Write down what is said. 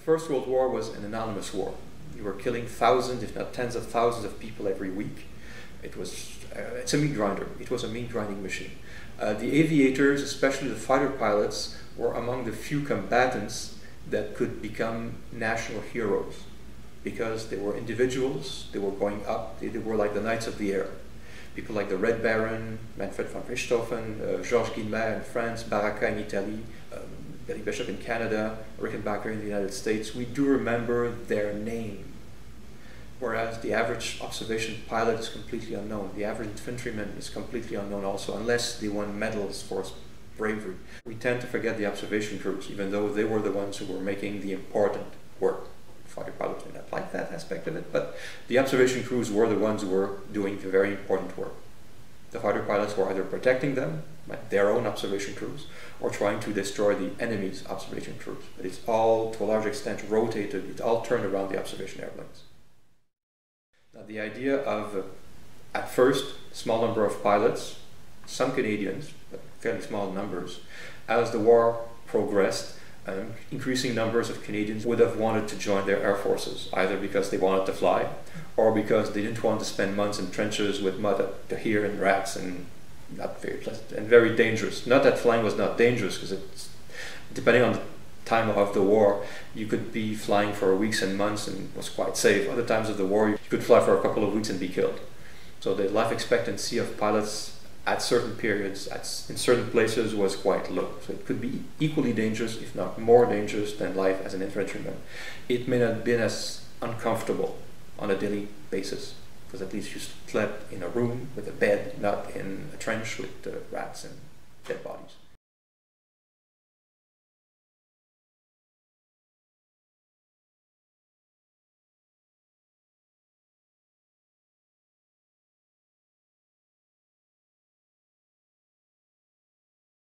The First World War was an anonymous war. You were killing thousands, if not tens of thousands of people every week. It's a meat grinder. It was a meat grinding machine. The aviators, especially the fighter pilots, were among the few combatants that could become national heroes because they were individuals, they were going up, they were like the knights of the air. People like the Red Baron, Manfred von Richthofen, Georges Guillemet in France, Baraka in Italy, Billy Bishop in Canada, Rickenbacker in the United States, we do remember their name. Whereas the average observation pilot is completely unknown. The average infantryman is completely unknown also, unless they won medals for bravery. We tend to forget the observation crews, even though they were the ones who were making the important work. Fighter pilots may not like that aspect of it, but the observation crews were the ones who were doing the very important work. The fighter pilots were either protecting them, like their own observation crews, or trying to destroy the enemy's observation crews. But it's all, to a large extent, rotated. It all turned around the observation airplanes. Now, the idea of, at first, a small number of pilots, some Canadians, but fairly small numbers, as the war progressed, increasing numbers of Canadians would have wanted to join their air forces, either because they wanted to fly, or because they didn't want to spend months in trenches with mud up to here and rats and not very pleasant and very dangerous. Not that flying was not dangerous, because it's, depending on the time of the war, you could be flying for weeks and months and it was quite safe. Other times of the war, you could fly for a couple of weeks and be killed. So the life expectancy of pilots at certain periods, in certain places, was quite low. So it could be equally dangerous, if not more dangerous, than life as an infantryman. It may not have been as uncomfortable on a daily basis, because at least you slept in a room with a bed, not in a trench with rats and dead bodies.